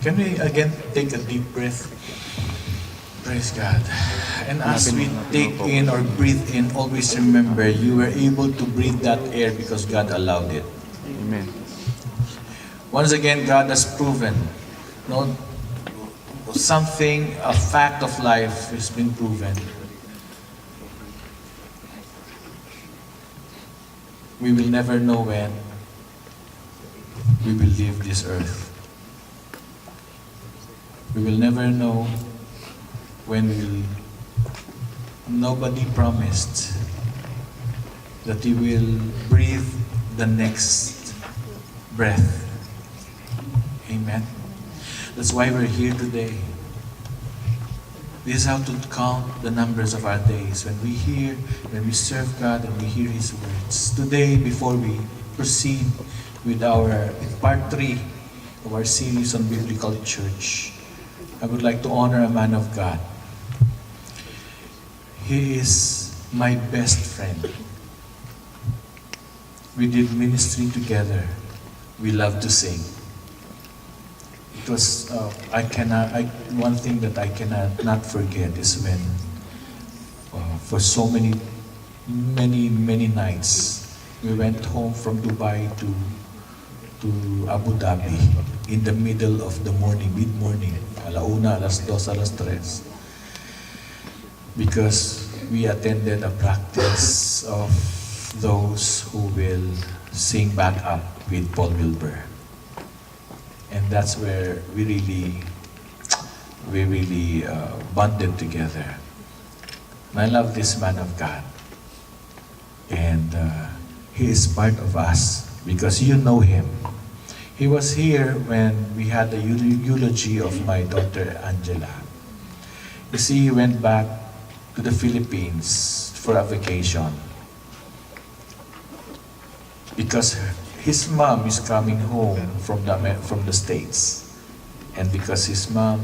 Can we again take a deep breath? Praise God. And as we take in or breathe in, always remember you were able to breathe that air because God allowed it. Amen. Once again, God has proven, no, something, a fact of life has been proven. We will never know when we will leave this earth. We will never know when nobody promised that he will breathe the next breath. Amen. That's why we're here today. This is how to count the numbers of our days. When we serve God and we hear His words. Today, before we proceed with our part 3 of our series on Biblical Church, I would like to honor a man of God. He is my best friend. We did ministry together. We love to sing. It was, one thing that I cannot not forget is when, for so many nights, we went home from Dubai to Abu Dhabi in the middle of the morning, mid-morning, alauna, alas 2, alas 3. Because we attended a practice of those who will sing back up with Paul Wilbur. And that's where we really bonded together. And I love this man of God. And he is part of us because you know him. He was here when we had the eulogy of my daughter Angela. You see, he went back to the Philippines for a vacation because his mom is coming home from the States, and because his mom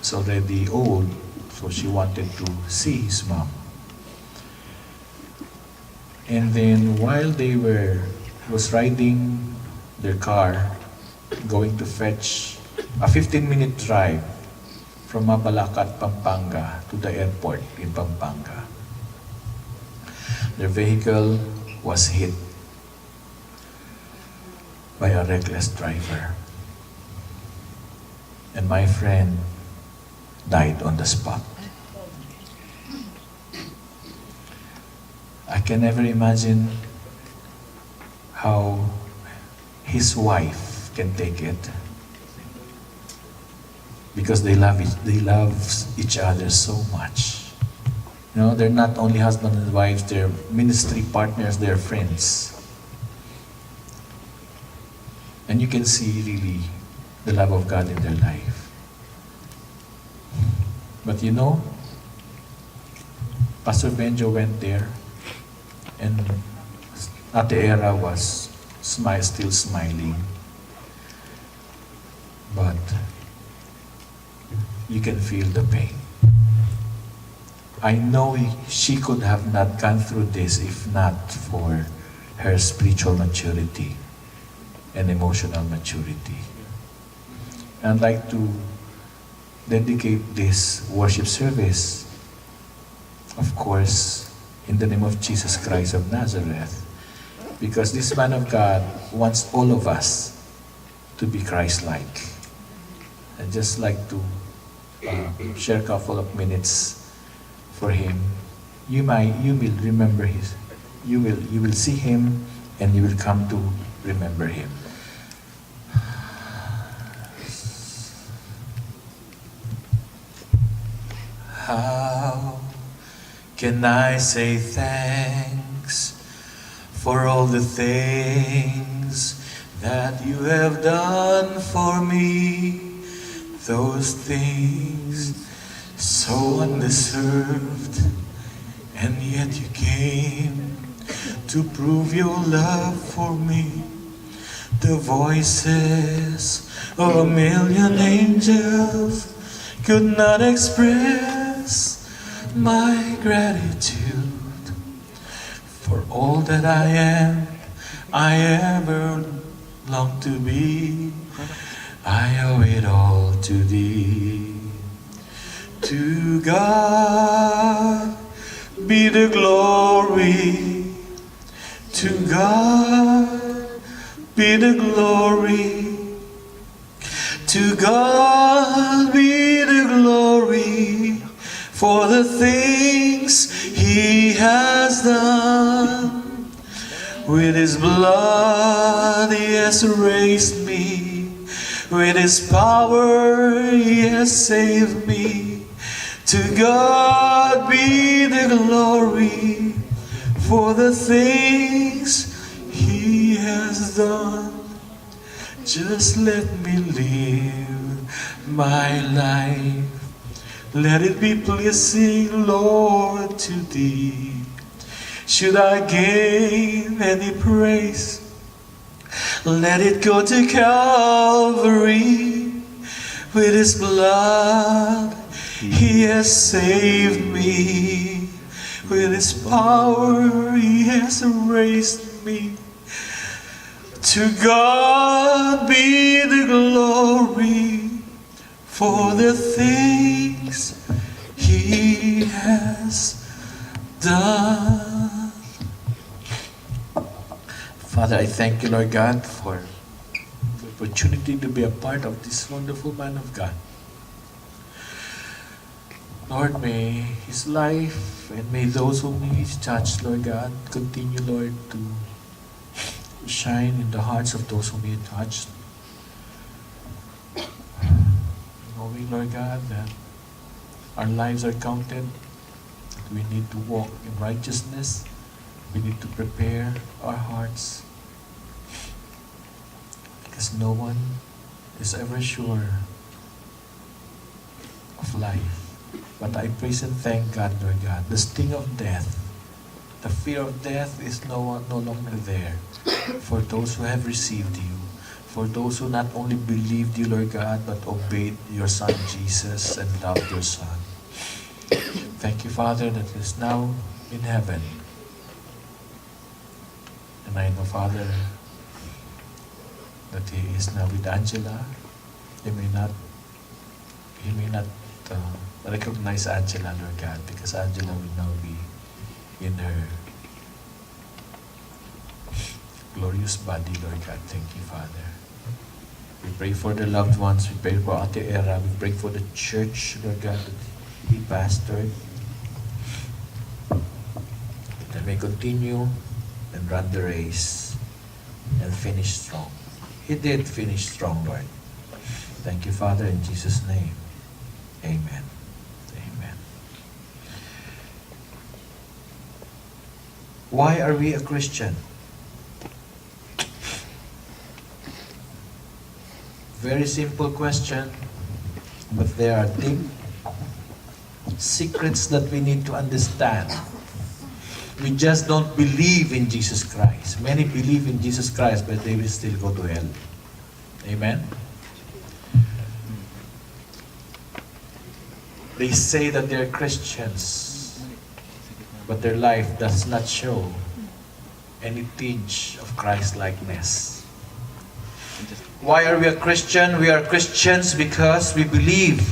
is already old, so she wanted to see his mom. And then while was riding their car, going to fetch a 15-minute drive from Mabalacat, Pampanga to the airport in Pampanga. Their vehicle was hit by a reckless driver. And my friend died on the spot. I can never imagine how his wife can take it, because they love each other so much. You know, they're not only husband and wives, they're ministry partners, they're friends. And you can see really the love of God in their life. But you know, Pastor Benjo went there, and Ate Era was still smiling. But you can feel the pain. I know she could have not gone through this if not for her spiritual maturity and emotional maturity. I'd like to dedicate this worship service, of course, in the name of Jesus Christ of Nazareth, because this man of God wants all of us to be Christ-like. I'd just like to share a couple of minutes for him. You will remember you will see him, and you will come to remember him. How can I say thanks for all the things that you have done for me? Those things so undeserved, and yet you came to prove your love for me. The voices of a million angels could not express my gratitude for all that I am, I ever long to be. I owe it all to Thee. To God be the glory. To God be the glory. To God be the glory for the things He has done. With His blood He has raised me. With His power He has saved me. To God be the glory for the things He has done. Just let me live my life. Let it be pleasing, Lord, to Thee. Should I gain any praise, let it go to Calvary. With His blood He has saved me. With His power He has raised me. To God be the glory for the things He has done. Father, I thank You, Lord God, for the opportunity to be a part of this wonderful man of God. Lord, may his life and may those whom He touched, Lord God, continue, Lord, to shine in the hearts of those whom He touched. Knowing, Lord God, that our lives are counted, that we need to walk in righteousness, we need to prepare our hearts, because no one is ever sure of life. But I praise and thank God, Lord God, the sting of death, the fear of death is no longer there for those who have received You, for those who not only believed You, Lord God, but obeyed Your Son Jesus and loved Your Son. Thank You, Father, that He is now in heaven. And I know, Father, that He is now with Angela. He may not recognize Angela, Lord God, because Angela will now be in her glorious body, Lord God. Thank You, Father. We pray for the loved ones. We pray for Ate Era. We pray for the church, Lord God, that He pastored. That may continue and run the race and finish strong. He did finish strong, Lord. Thank You, Father, in Jesus' name. Amen. Amen. Why are we a Christian? Very simple question, but there are deep secrets that we need to understand. We just don't believe in Jesus Christ. Many believe in Jesus Christ, but they will still go to hell. Amen? They say that they're Christians, but their life does not show any tinge of Christ-likeness. Why are we a Christian? We are Christians because we believe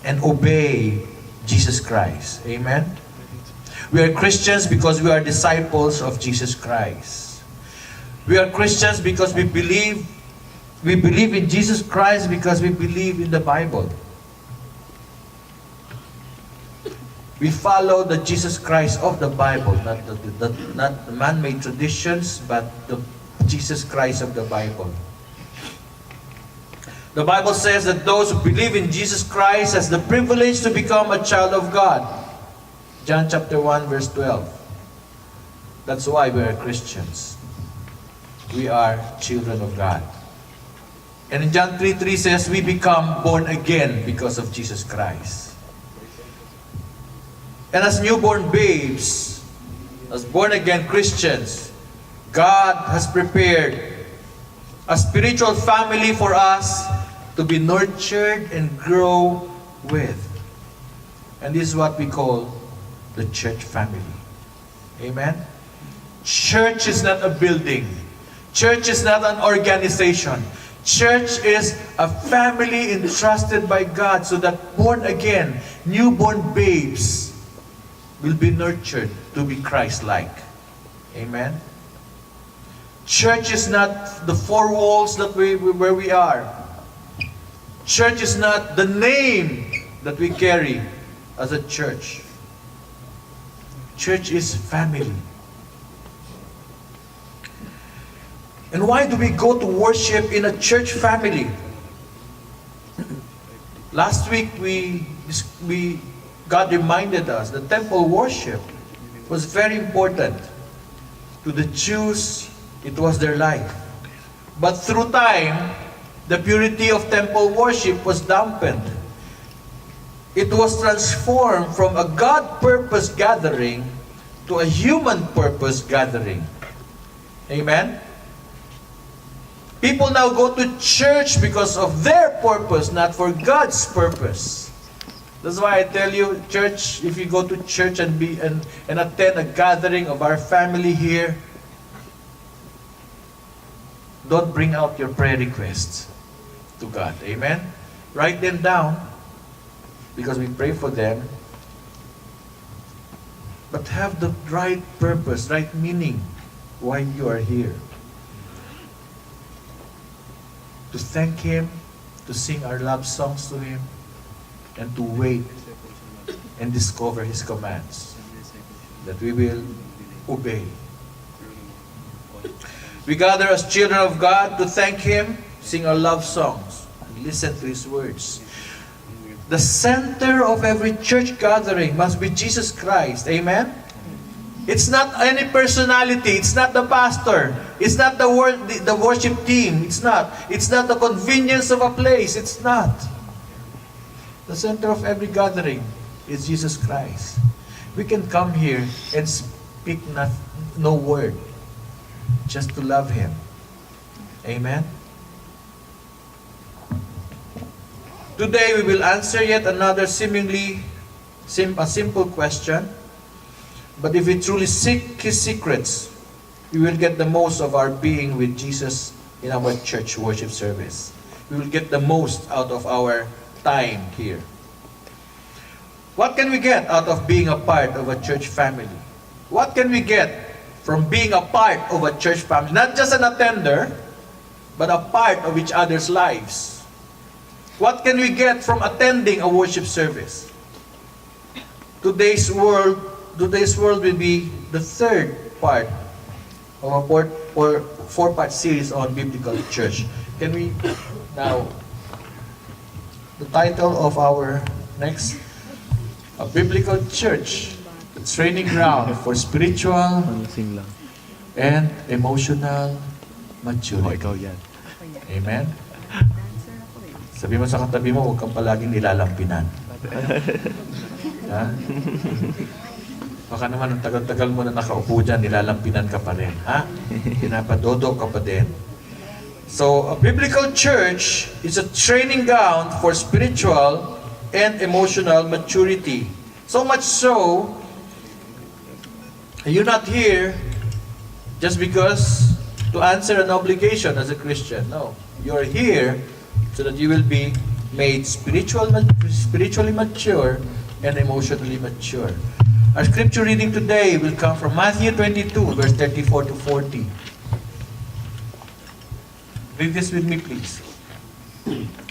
and obey Jesus Christ. Amen? We are Christians because we are disciples of Jesus Christ. We are Christians because we believe in Jesus Christ because we believe in the Bible. We follow the Jesus Christ of the Bible, not the man-made traditions, but the Jesus Christ of the Bible. The Bible says that those who believe in Jesus Christ has the privilege to become a child of God. John chapter 1 verse 12. That's why we are Christians. We are children of God. And in John 3:3 says we become born again because of Jesus Christ. And as newborn babes, as born-again Christians, God has prepared a spiritual family for us to be nurtured and grow with. And this is what we call the church family. Amen? Church is not a building. Church is not an organization. Church is a family entrusted by God so that born again, newborn babes will be nurtured to be Christ-like. Amen? Church is not the four walls where we are. Church is not the name that we carry as a church. Church is family. And why do we go to worship in a church family? Last week, God reminded us that temple worship was very important. To the Jews, it was their life. But through time, the purity of temple worship was dampened. It was transformed from a God-purpose gathering to a human-purpose gathering. Amen? People now go to church because of their purpose, not for God's purpose. That's why I tell you, church, if you go to church and attend a gathering of our family here, don't bring out your prayer requests to God. Amen? Write them down because we pray for them. But have the right purpose, right meaning why you are here. To thank Him, to sing our love songs to Him, and to wait and discover His commands that we will obey. We gather as children of God to thank Him, sing our love songs, and listen to His words. The center of every church gathering must be Jesus Christ. Amen? It's not any personality. It's not the pastor. It's not the worship team. It's not. It's not the convenience of a place. It's not. The center of every gathering is Jesus Christ. We can come here and speak no word, just to love Him. Amen? Today we will answer yet another seemingly simple question. But if we truly seek His secrets, we will get the most of our being with Jesus in our church worship service. We will get the most out of our time here. What can we get out of being a part of a church family? What can we get from being a part of a church family? Not just an attender, but a part of each other's lives. What can we get from attending a worship service? Today's world will be the third part of a four-part series on biblical church. Can we now, the title of our next, a biblical church, the training ground for spiritual and emotional maturity. Amen? Sabi mo sa katabi mo, huwag kang palaging nilalampinan. Ha? Baka naman ang tagal-tagal mo na nakaupo dyan, nilalampinan ka pa rin. Ha? Pinapadodo ka pa din. So, a biblical church is a training ground for spiritual and emotional maturity. So much so, you're not here just because to answer an obligation as a Christian. No. You're here so that you will be made spiritually mature and emotionally mature. Our scripture reading today will come from Matthew 22, verse 34 to 40. Read this with me, please.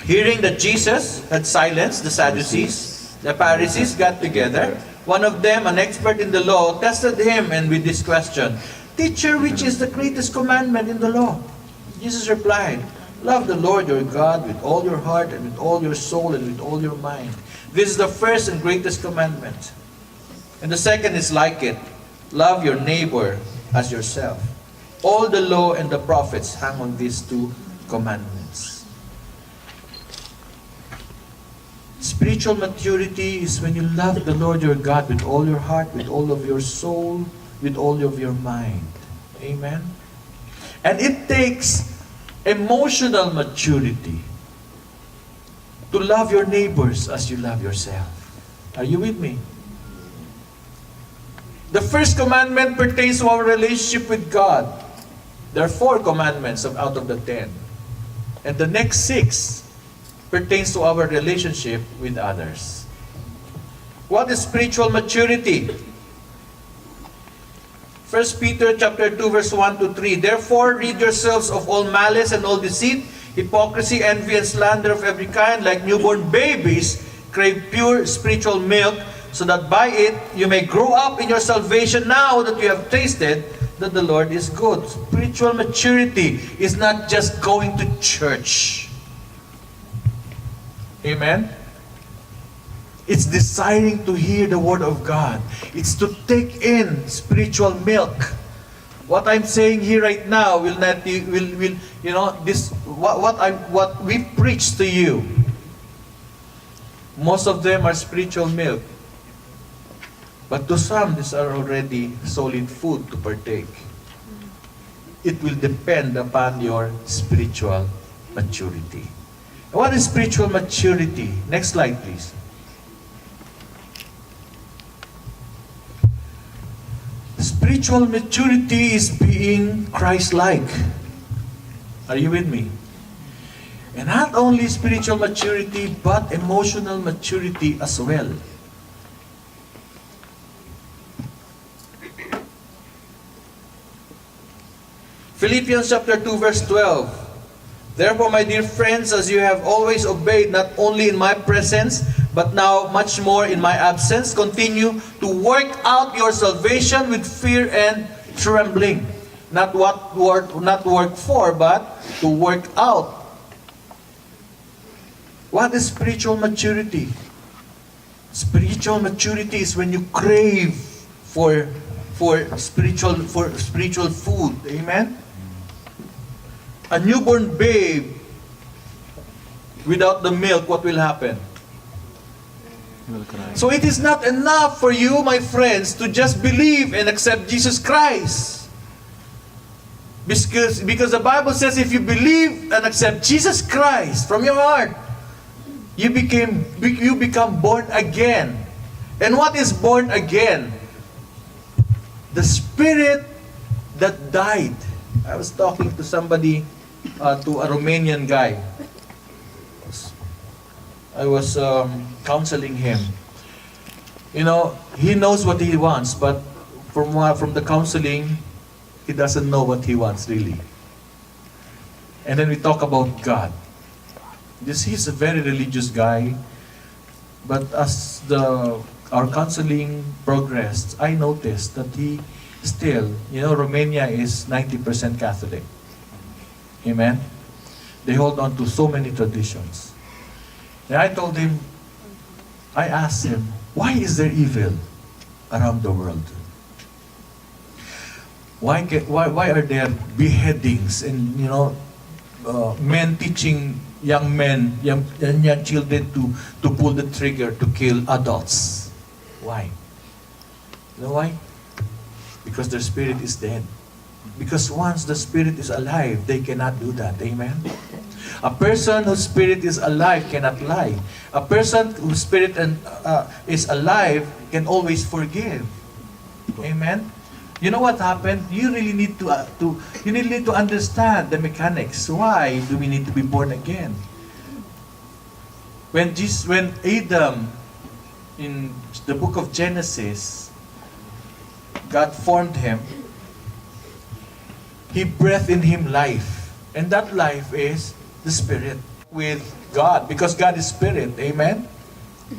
Hearing that Jesus had silenced the Sadducees, the Pharisees got together. One of them, an expert in the law, tested him and with this question, "Teacher, which is the greatest commandment in the law?" Jesus replied, "Love the Lord your God with all your heart and with all your soul and with all your mind. This is the first and greatest commandment. And the second is like it. Love your neighbor as yourself. All the law and the prophets hang on these two commandments." Spiritual maturity is when you love the Lord your God with all your heart, with all of your soul, with all of your mind. Amen? And it takes emotional maturity to love your neighbors as you love yourself. Are you with me? The first commandment pertains to our relationship with God. There are 4 commandments out of the 10. And the next 6 pertains to our relationship with others. What is spiritual maturity? 1 Peter chapter 2 verse 1 to 3. Therefore, rid yourselves of all malice and all deceit, hypocrisy, envy, and slander of every kind. Like newborn babies, crave pure spiritual milk, so that by it you may grow up in your salvation now that you have tasted that the Lord is good. Spiritual maturity is not just going to church. Amen? It's desiring to hear the Word of God. It's to take in spiritual milk. What I'm saying here right now will not will you know this what we preach to you. Most of them are spiritual milk. But to some, these are already solid food to partake. It will depend upon your spiritual maturity. What is spiritual maturity? Next slide, please. Spiritual maturity is being Christ-like. Are you with me? And not only spiritual maturity, but emotional maturity as well. Philippians chapter 2 verse 12. Therefore, my dear friends, as you have always obeyed, not only in my presence, but now much more in my absence, continue to work out your salvation with fear and trembling. Not work for, but to work out. What is spiritual maturity? Spiritual maturity is when you crave for spiritual food. Amen? A newborn babe, without the milk, what will happen? So it is not enough for you, my friends, to just believe and accept Jesus Christ. Because the Bible says if you believe and accept Jesus Christ from your heart, you become born again. And what is born again? The spirit that died. I was talking to somebody, to a Romanian guy. I was counseling him. You know, he knows what he wants, but from the counseling, he doesn't know what he wants really. And then we talk about God. He's a very religious guy, but as our counseling progressed, I noticed that he still, Romania is 90% Catholic. Amen? They hold on to so many traditions. And I asked him, why is there evil around the world? Why are there beheadings and, men teaching young children to pull the trigger to kill adults? Why? You know why? Because their spirit is dead. Because once the spirit is alive, they cannot do that. Amen? A person whose spirit is alive cannot lie. A person whose spirit is alive can always forgive. Amen? You know what happened? You really need to understand the mechanics. Why do we need to be born again? When Adam, in the book of Genesis, God formed him, He breathed in him life. And that life is the Spirit with God. Because God is Spirit. Amen?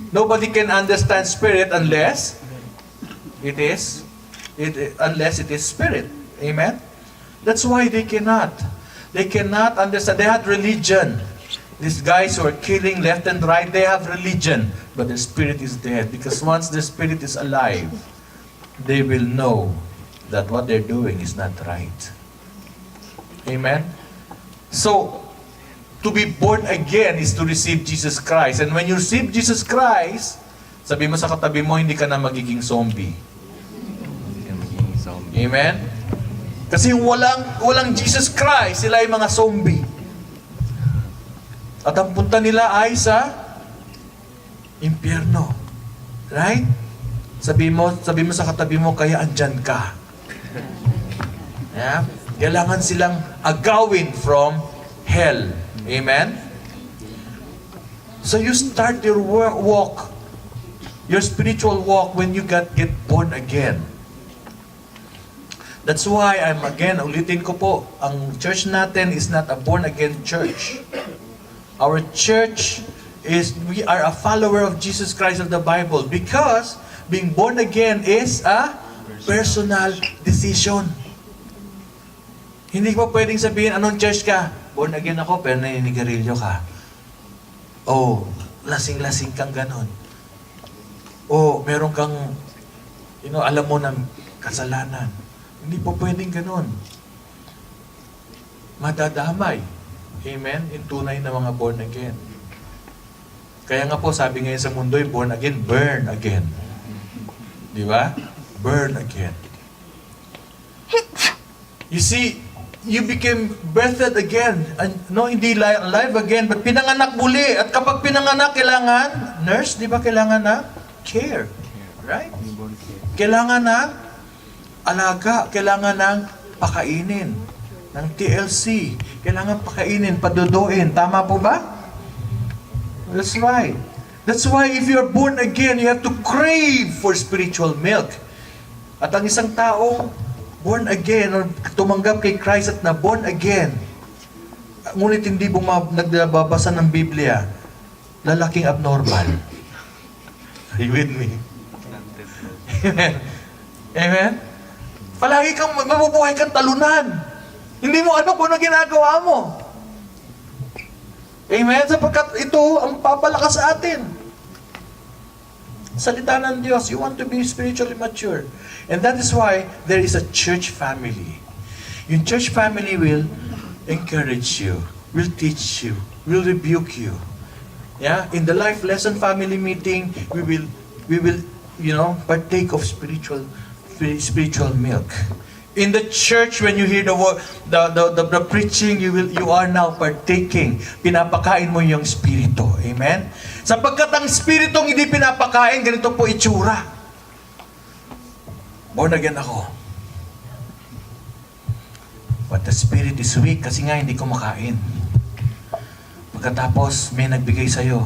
Nobody can understand Spirit unless it is Spirit. Amen? That's why they cannot understand. They had religion. These guys who are killing left and right, they have religion. But their spirit is dead. Because once the spirit is alive, they will know that what they're doing is not right. Amen? So, to be born again is to receive Jesus Christ. And when you receive Jesus Christ, sabi mo sa katabi mo, hindi ka na magiging zombie. Amen? Kasi walang Jesus Christ, sila ay mga zombie. At ang punta nila ay sa impyerno. Right? Sabi mo sa katabi mo, kaya andyan ka. Yeah? Kailangan silang agawin from hell. Amen? So you start your walk, your spiritual walk when you get born again. That's why ulitin ko po, ang church natin is not a born-again church. Our church we are a follower of Jesus Christ of the Bible because being born again is a personal decision. Hindi mo pwedeng sabihin, anong church ka? Born again ako, pero naninigarilyo ka. Oh, lasing-lasing kang ganon. Oh, meron kang, alam mo ng kasalanan. Hindi po pwedeng ganon. Madadamay. Amen? Yung tunay na mga born again. Kaya nga po, sabi ngayon sa mundo, born again, burn again. Di ba? Burn again. You see, you became birthed again. Hindi alive again, but pinanganak muli. At kapag pinanganak, kailangan, nurse, di ba kailangan na? Care. Right? Kailangan na alaga, kailangan ng pakainin. Ng TLC. Kailangan pakainin, paduduin. Tama po ba? That's right. That's why if you're born again, you have to crave for spiritual milk. At ang isang tao, born again, or tumanggap kay Christ at na born again, ngunit hindi nagbabasa ng Biblia, lalaking abnormal. Are you with me? Amen. Amen? Palagi kang mabubuhay kang talunan. Hindi mo ano kung ano ginagawa mo. Amen? Sapagkat ito ang papalakas sa atin. Salita ng Diyos, you want to be spiritually mature. And that is why there is a church family. Yung church family will encourage you, will teach you, will rebuke you. Yeah? In the life lesson family meeting, we will partake of spiritual milk. In the church, when you hear the preaching, you are now partaking. Pinapakain mo yung spirito. Amen? Sapagkat ang spiritong hindi pinapakain, ganito po itsura. Born again ako. But the spirit is weak kasi nga hindi kumakain. Pagkatapos, may nagbigay sa'yo,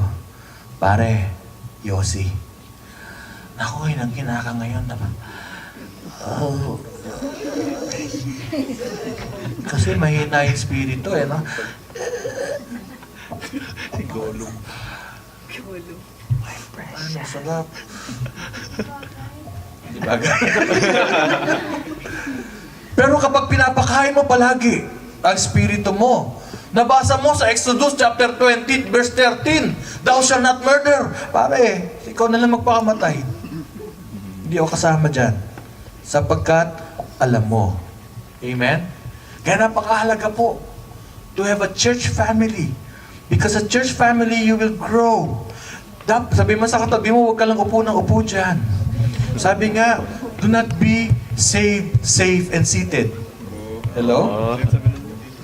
pare, Yossi. Naku, yun ang kinaka ngayon. Oh. Kasi mahina yung spirito no? Si Gollum. My precious. Ano, sarap. Di ba? Pero kapag pinapakain mo palagi ang spirito mo, nabasa mo sa Exodus chapter 20, verse 13, Thou shalt not murder. Pare, ikaw na lang magpakamatay. Hindi ako kasama dyan. Sapagkat alam mo. Amen? Kaya napakahalaga po to have a church family. Because a church family, you will grow. Sabi mo sa katabi mo, huwag ka lang upo ng upo dyan. Sabi nga, do not be saved, safe, and seated. Hello?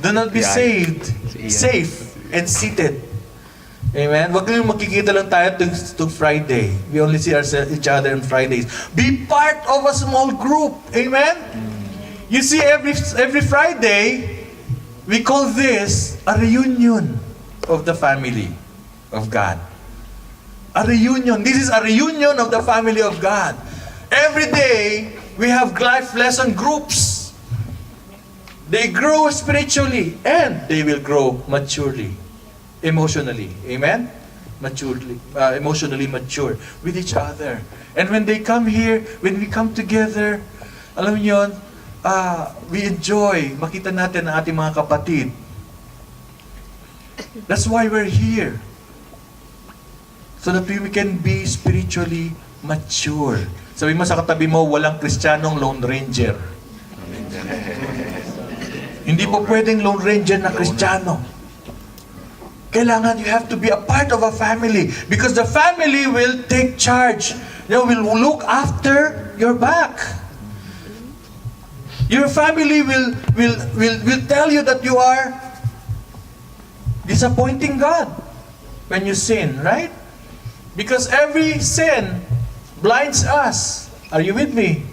Do not be saved, safe, and seated. Amen? Huwag lang makikita lang tayo to Friday. We only see each other on Fridays. Be part of a small group. Amen? You see, every Friday, we call this a reunion of the family of God. A reunion. This is a reunion of the family of God. Every day, we have life lesson groups. They grow spiritually and they will grow maturely. Emotionally. Amen? Emotionally mature with each other. And when they come here, when we come together, alam niyo yun, we enjoy makita natin ang ating mga kapatid. That's why we're here. So that we can be spiritually mature. Sabi mo sa katabi mo, walang Kristiyanong Lone Ranger. Hindi po pwedeng Lone Ranger na Kristiyano. Kailangan you have to be a part of a family because the family will take charge. They will look after your back. Your family will tell you that you are disappointing God when you sin, right? Because every sin blinds us. Are you with me?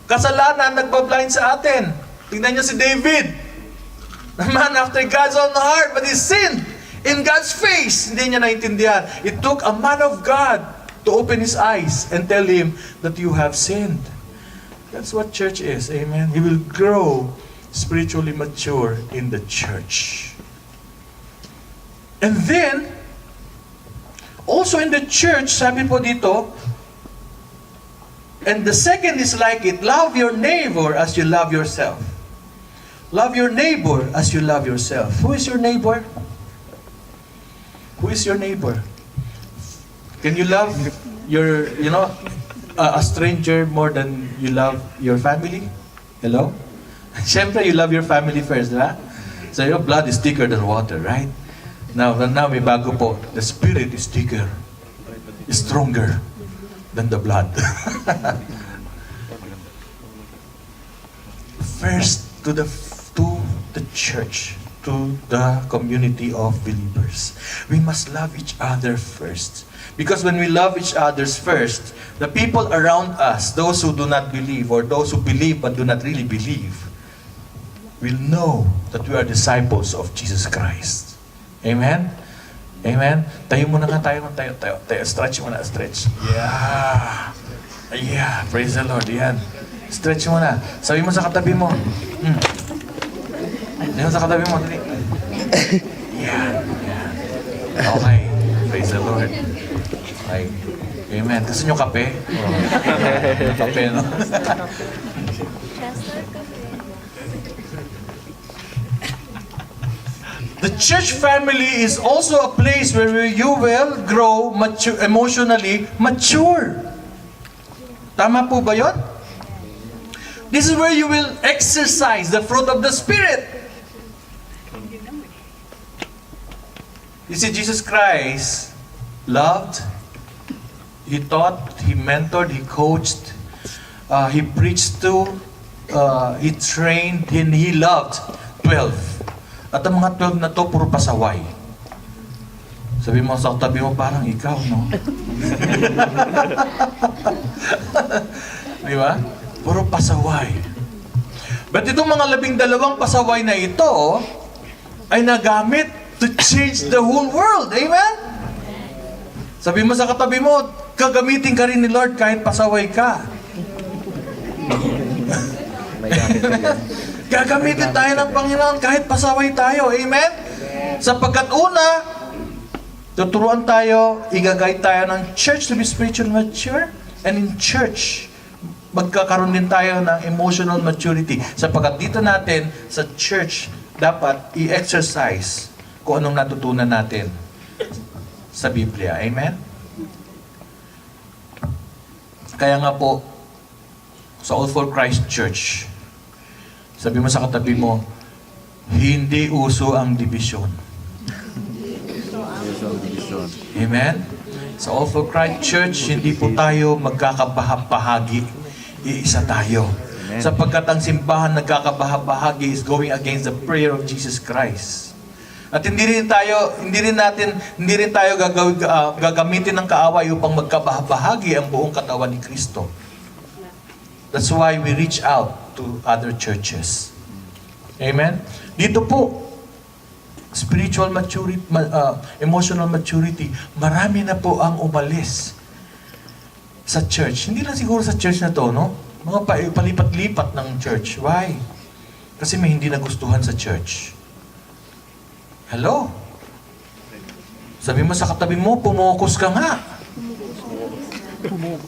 Kasalanan nagpa-blind sa atin. Tingnan niyo si David. A man after God's own heart, but he sinned in God's face. Hindi niya naintindihan. It took a man of God to open his eyes and tell him that you have sinned. That's what church is. Amen. He will grow spiritually mature in the church. And then, also in the church, sabi po dito, and the second is like it, love your neighbor as you love yourself. Love your neighbor as you love yourself. Who is your neighbor? Who is your neighbor? Can you love your, a stranger more than you love your family? Hello? Siyempre, you love your family first, right? So your blood is thicker than water, right? Now may bago po. The spirit is thicker, is stronger than the blood. First, to the church, to the community of believers. We must love each other first. Because when we love each other first, the people around us, those who do not believe, or those who believe but do not really believe, will know that we are disciples of Jesus Christ. Amen? Amen? Tayo muna nga tayo. Stretch muna, stretch. Yeah. Yeah. Praise the Lord. Yan. Stretch muna. Sabi mo sa katabi mo. Sabi mo sa katabi mo. Dali. Yan. Yan. Okay. Praise the Lord. Okay. Amen. Gusto nyo kape? Kape, no? The church family is also a place where you will grow emotionally mature. Tama po ba yun? This is where you will exercise the fruit of the Spirit. You see, Jesus Christ loved, He taught, He mentored, He coached, He preached to, He trained, and He loved 12. At ang mga 12 na to, puro pasaway. Sabi mo sa tabi mo, parang ikaw, no? Di ba? Puro pasaway. But itong mga 12 pasaway na ito, ay nagamit to change the whole world. Amen? Sabi mo sa katabi mo, gagamitin ka rin ni Lord kahit pasaway ka. Gagamitin tayo ng Panginoon kahit pasaway tayo. Amen? Sapagkat una, tuturuan tayo, igagay tayo ng church to be spiritually mature. And in church, magkakaroon din tayo ng emotional maturity. Sapagkat dito natin, sa church, dapat i-exercise kung anong natutunan natin sa Biblia. Amen? Kaya nga po, sa All for Christ Church, sabi mo sa katabi mo, hindi uso ang division. Amen? Sa All for Christ Church, hindi po tayo magkakabahagi. Iisa tayo. Amen. Sapagkat ang simbahan nagkakabahagi is going against the prayer of Jesus Christ. At hindi rin tayo gagamitin ng kaaway upang magkabahagi ang buong katawan ni Kristo. That's why we reach out to other churches. Amen? Dito po, spiritual maturity, emotional maturity, marami na po ang umalis sa church. Hindi lang siguro sa church na to, no? Mga palipat-lipat ng church. Why? Kasi may hindi nagustuhan sa church. Hello? Sabi mo sa katabi mo, pumokus ka nga.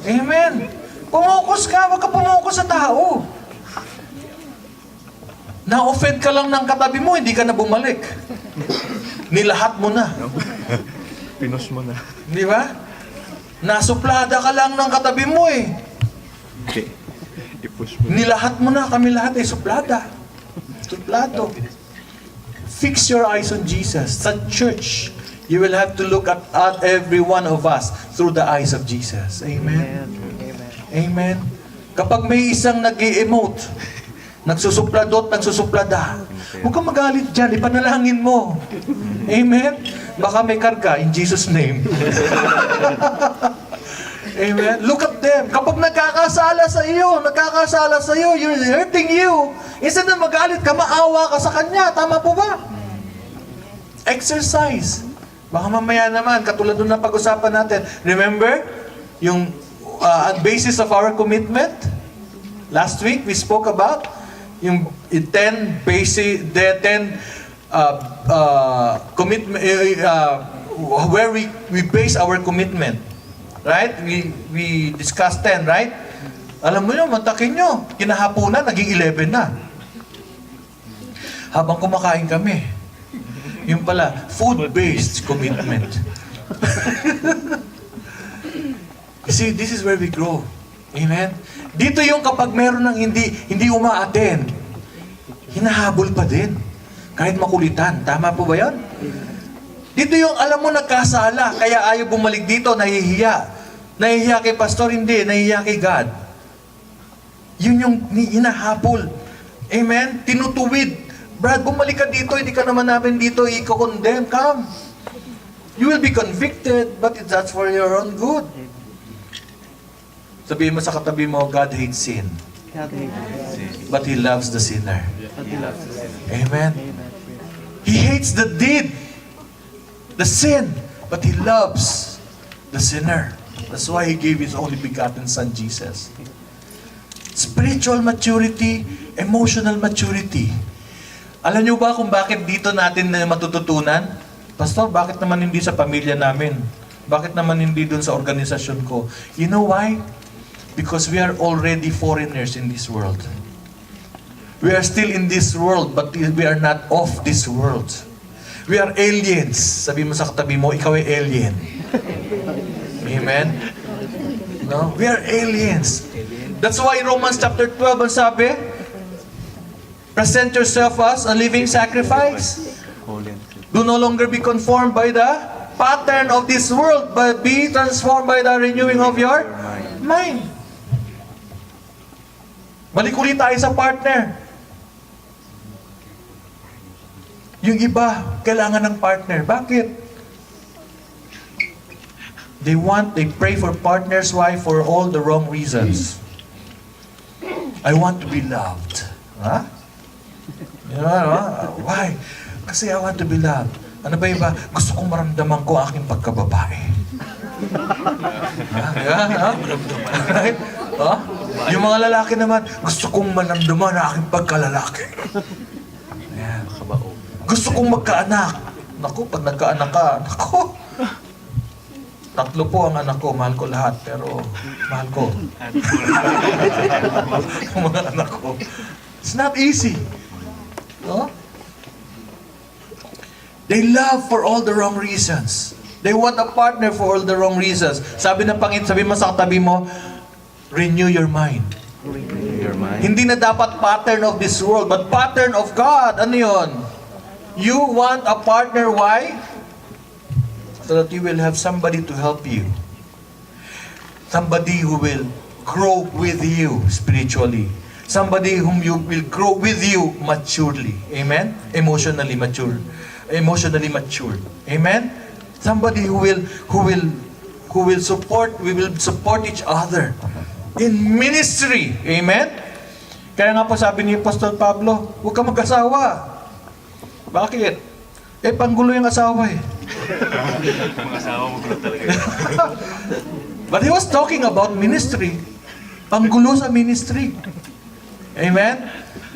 Amen? Pumokus ka, wag ka pumokus sa tao. Na-offend ka lang ng katabi mo, hindi ka na bumalik. Nilahat mo na. Pinos mo na. Di ba? Nasuplada ka lang ng katabi mo eh. Okay. I-push mo na. Nilahat mo na, kami lahat ay suplada. Suplado. Fix your eyes on Jesus. Sa church, you will have to look at every one of us through the eyes of Jesus. Amen? Amen. Kapag may isang nag-i-emote, nagsusupladot, nagsusuplada, huwag kang magalit dyan, ipanalangin mo. Amen? Baka may karga, in Jesus' name. Amen? Look at them. Kapag nagkakasala sa iyo, you're hurting you. Instead na magalit ka, maawa ka sa kanya. Tama po ba? Exercise. Baka mamaya naman, katulad nung napag-usapan natin, remember, yung basis of our commitment? Last week, we spoke about yung 10 basic, the 10 commitment, where we base our commitment. Right? We discussed 10, right? Alam mo yun, matakin nyo. Kinahapunan, naging 11 na. Habang kumakain kami, yung pala, food-based commitment. You see, this is where we grow. Amen? Dito yung kapag meron ng hindi uma-attend, hinahabol pa din. Kahit makulitan. Tama po ba yan? Dito yung alam mo nagkasala, kaya ayaw bumalik dito, nahihiya. Nahihiya kay pastor, hindi. Nahihiya kay God. Yun yung hinahabol. Amen? Tinutuwid. Brad, bumalik ka dito, hindi ka naman namin dito i-condemn. Come. You will be convicted, but that's for your own good. Sabihin mo sa katabi mo, God hates sin. But He loves the sinner. Amen? He hates the deed, the sin, but He loves the sinner. That's why He gave His only begotten Son, Jesus. Spiritual maturity, emotional maturity. Alam niyo ba kung bakit dito natin na matututunan? Pastor, bakit naman hindi sa pamilya namin? Bakit naman hindi dun sa organisasyon ko? You know why? Because we are already foreigners in this world. We are still in this world, but we are not of this world. We are aliens. Sabi mo sa katabi mo, ikaw ay alien. Amen? No? We are aliens. That's why Romans chapter 12 ang sabi, present yourself as a living sacrifice. Do no longer be conformed by the pattern of this world, but be transformed by the renewing of your mind. Balik ulit tayo sa partner. Yung iba, kailangan ng partner. Bakit? They pray for partners. Why? For all the wrong reasons. I want to be loved. Huh? You know, why? Kasi I want to be loved. Ano ba iba? Gusto kong maramdaman ko aking pagkababae. Right? Huh? Yung mga lalaki naman, gusto kong maramdaman ang aking pagkalalaki. Ayan. Gusto kong magkaanak. Naku, pag nagkaanak ka, naku. 3 po ang anak ko, mahal ko lahat, pero mahal ko. Ang mga anak ko. It's not easy. No? They love for all the wrong reasons. They want a partner for all the wrong reasons. Sabi ng Panginoon, sabi mo sa katabi mo, renew your mind. Hindi na dapat pattern of this world, but pattern of God. Ano yun? You want a partner, why? So that you will have somebody to help you. Somebody who will grow with you spiritually. Somebody whom you will grow with you maturely. Amen? Emotionally mature. Emotionally matured. Amen? Somebody who will support, we will support each other in ministry. Amen? Kaya nga po sabi ni Apostol Pablo, huwag ka mag-asawa. Bakit? Panggulo yung asawa eh. Mga asawa mo gulo talaga. But he was talking about ministry. Panggulo sa ministry. Amen?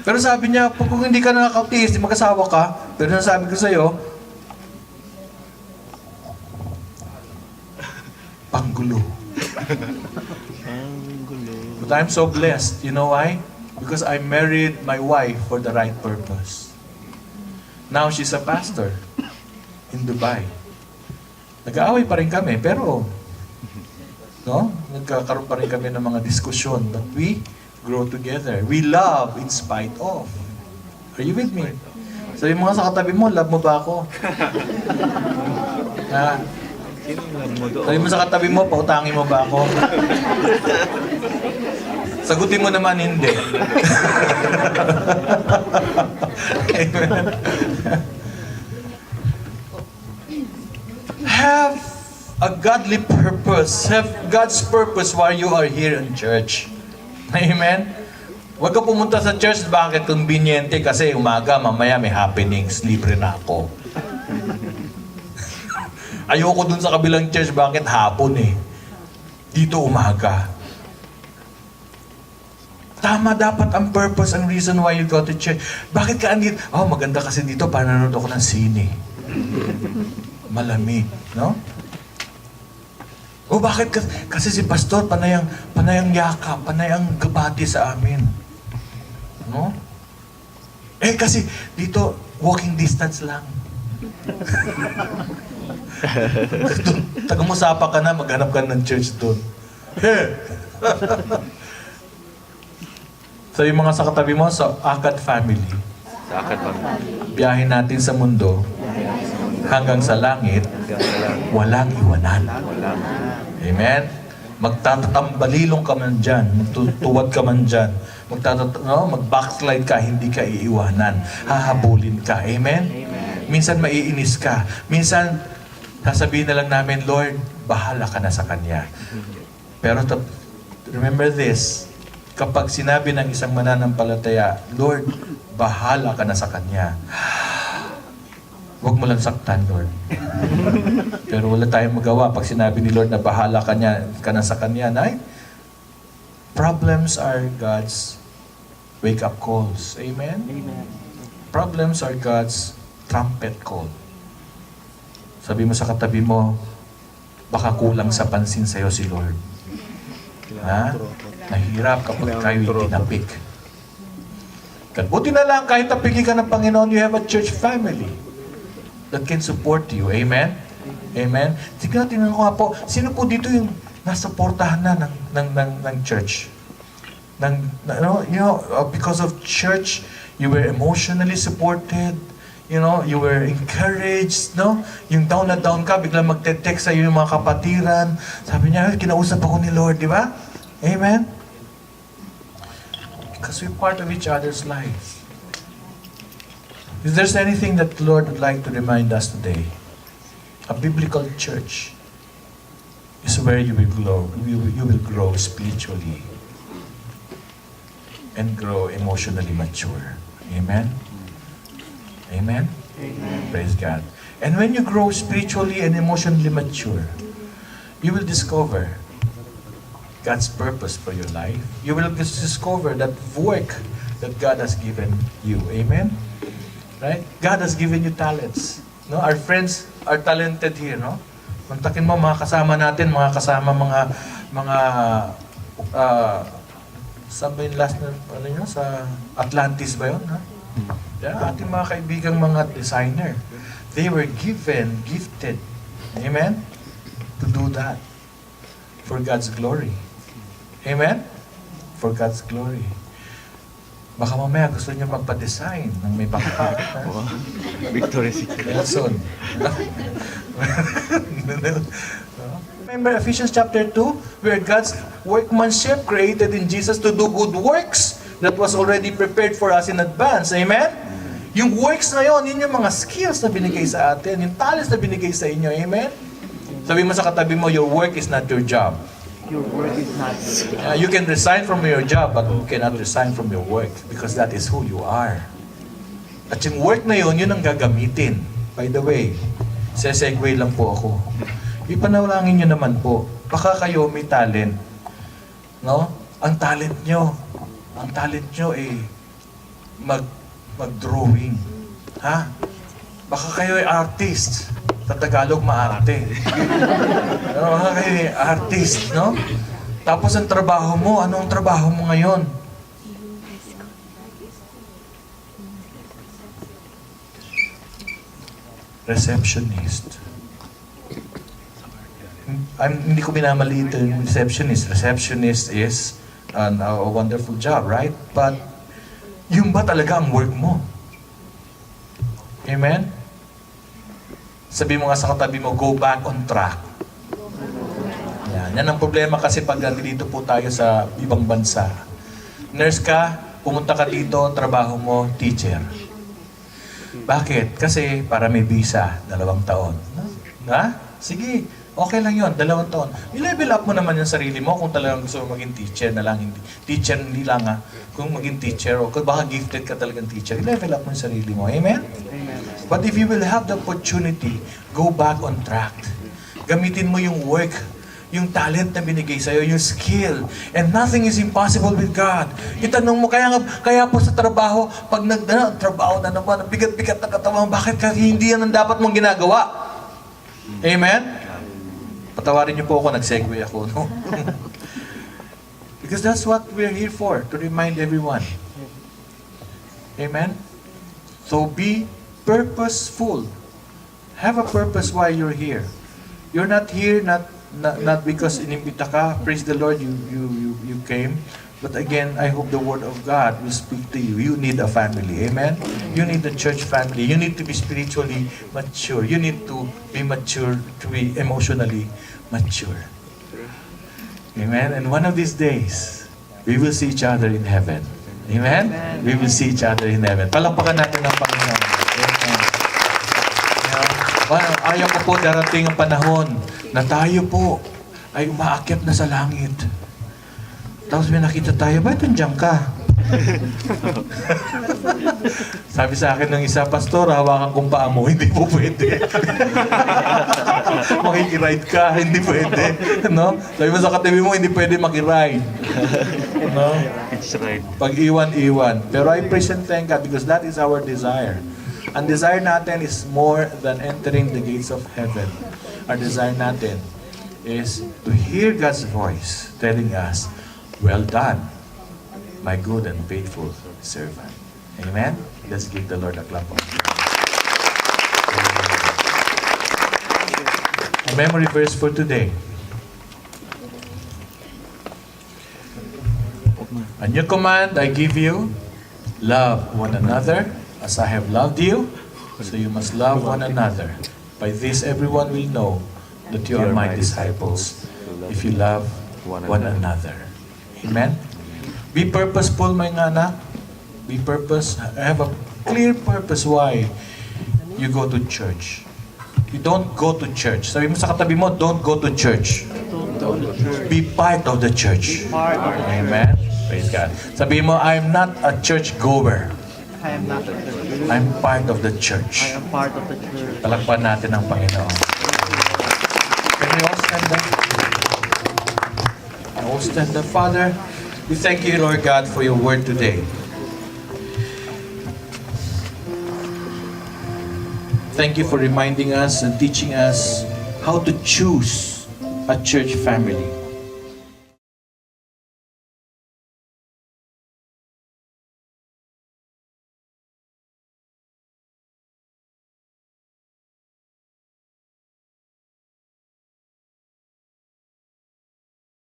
Pero sabi niya, kung hindi ka nakakatiis, di mag-asawa ka, pero nasabi ko sa'yo, panggulo. But I'm so blessed. You know why? Because I married my wife for the right purpose. Now she's a pastor in Dubai. Nag-aaway pa rin kami, pero nagkakaroon pa rin kami ng mga diskusyon. But we grow together. We love in spite of. Are you with me? Sabi mo nga sa katabi mo, love mo ba ako? Ha? Sabi mo sa katabi mo, pautangin mo ba ako? Sagutin mo naman, hindi. Amen. Have a godly purpose. Have God's purpose while you are here in church. Amen? Huwag ka pumunta sa church, bakit conveniente? Kasi umaga, mamaya may happenings, libre na ako. Ayoko dun sa kabilang church, bakit hapon eh? Dito umaga. Tama dapat ang purpose, ang reason why you go to church. Bakit ka andito? Oh, maganda kasi dito, pananood ako ng sine. Malamig, no? O bakit? Kasi si pastor, panayang yakap, panayang gabati sa amin. No? Eh kasi dito, walking distance lang. Taga-Musapa ka na, maghanap ka ng church doon. So yung mga sa katabi mo, sa Akad family, Sa akad pa. biyahe natin sa mundo hanggang sa langit, walang iwanan. Amen? Magtatatambalilong ka man dyan, magtutuwad ka man dyan, mag-backslide ka, hindi ka iiwanan. Hahabulin ka. Amen? Minsan maiinis ka. Minsan, sasabihin na lang namin, Lord, bahala ka na sa Kanya. Pero remember this, kapag sinabi ng isang mananampalataya, Lord, bahala ka na sa Kanya. Huwag mo lang saktan, Lord. Pero wala tayong magawa. Pag sinabi ni Lord na bahala ka na sa Kanya, problems are God's wake-up calls. Amen? Amen. Problems are God's trumpet call. Sabi mo sa katabi mo, baka kulang sa pansin sa'yo si Lord. Ha? Nahirap kapag kayo'y tinapik. Buti na lang, kahit tapigin ka ng Panginoon, you have a church family that can support you. Amen? Amen? Tingnan ko nga po, sino po dito yung nasa portahan na ng church? Because of church, you were emotionally supported, you were encouraged, no? Yung down na down ka, biglang magte-text sa'yo yung mga kapatiran. Sabi niya, kinausap ako ni Lord, di ba? Amen? Because we're part of each other's lives. If there's anything that the Lord would like to remind us today, a biblical church is where you will grow. You will grow spiritually and grow emotionally mature. Amen? Amen? Amen. Praise God. And when you grow spiritually and emotionally mature, you will discover God's purpose for your life. You will discover that work that God has given you. Amen? Right? God has given you talents. No? Our friends are talented here, no? Kontakin mo mga kasama natin, mga saan ba yung last na, sa Atlantis ba yun, ha? Yeah, ating mga kaibigang mga designer. They were gifted, amen? To do that. For God's glory. Amen? For God's glory. Baka mamaya gusto niyo magpa-design ng may backpack. Victoria's Secret. Nelson. Remember Ephesians chapter 2, where God's workmanship created in Jesus to do good works that was already prepared for us in advance. Amen? Yung works na yun yung mga skills na binigay sa atin, yung talents na binigay sa inyo. Amen? Sabi mo sa katabi mo, your work is not your job. Your work is not You can resign from your job, but you cannot resign from your work because that is who you are. At yung work na yun ang gagamitin. By the way, sesegue lang po ako. Ipanalangin nyo naman po. Baka kayo may talent. No? Ang talent nyo ay mag-drawing. Ha? Baka kayo ay artist. Sa Tagalog, maarte. Pero baka kayo ay artist, no? Tapos ang trabaho mo, anong trabaho mo ngayon? Receptionist. Hindi ko minamaliit yung receptionist. Receptionist is a wonderful job, right? But yung ba talaga ang work mo? Amen? Sabi mo nga sa katabi mo, go back on track. Yan ang problema kasi pag dito po tayo sa ibang bansa. Nurse ka, pumunta ka dito, trabaho mo, teacher. Bakit? Kasi para may visa, 2 taon. Ha? Sige, Okay lang yon, 2 taon. I-level up mo naman yung sarili mo kung talagang gusto mo maging teacher na lang. Hindi lang ha. Kung maging teacher o kung baka gifted ka talagang teacher, i-level up mo yung sarili mo. Amen? But if you will have the opportunity, go back on track. Gamitin mo yung work, yung talent na binigay sa'yo, yung skill. And nothing is impossible with God. Itanong mo, kaya po sa trabaho, pag trabaho na naman, bigat-bigat na katawan, bakit hindi yan ang dapat mong ginagawa? Amen? Patawarin niyo po ako, nag-segue ako, no? Because that's what we're here for, to remind everyone. Amen? So be purposeful. Have a purpose why you're here. You're not here not because inimbita ka, praise the Lord, you came. But again, I hope the Word of God will speak to you. You need a family. Amen? You need a church family. You need to be spiritually mature. You need to be mature, to be emotionally mature. Amen? And one of these days, we will see each other in heaven. Amen? We will see each other in heaven. Palakpakan natin ang Panginoon. Amen. Ayaw ko po darating ang panahon na tayo po ay umaakyat na sa langit. Tapos may nakita tayo, ba't nandiyan ka? Sabi sa akin ng isa, Pastor, hawakan kong paa mo, hindi po pwede. Makikiride ka, hindi pwede. No? Sabi mo sa katabi mo, hindi pwede makiride. No? It's right. Pag iwan. Pero I praise and thank God because that is our desire. Ang desire natin is more than entering the gates of heaven. Our desire natin is to hear God's voice telling us, well done, my good and faithful servant. Amen? Let's give the Lord a clap of praise. A memory verse for today. A new command I give you, love one another as I have loved you, so you must love one another. By this everyone will know that you are my disciples, if you love one another. Amen? Be purposeful, mga anak. Be purpose. Have a clear purpose why you go to church. You don't go to church. Sabi mo sa katabi mo, don't go to church. Be part of the church. Amen? Praise God. Sabi mo, I'm not a church goer. I am not a church. I'm part of the church. I am part of the church. Talakpan natin ang Panginoon. Can we all stand up? All stand up. Father, we thank you, Lord God, for your word today. Thank you for reminding us and teaching us how to choose a church family.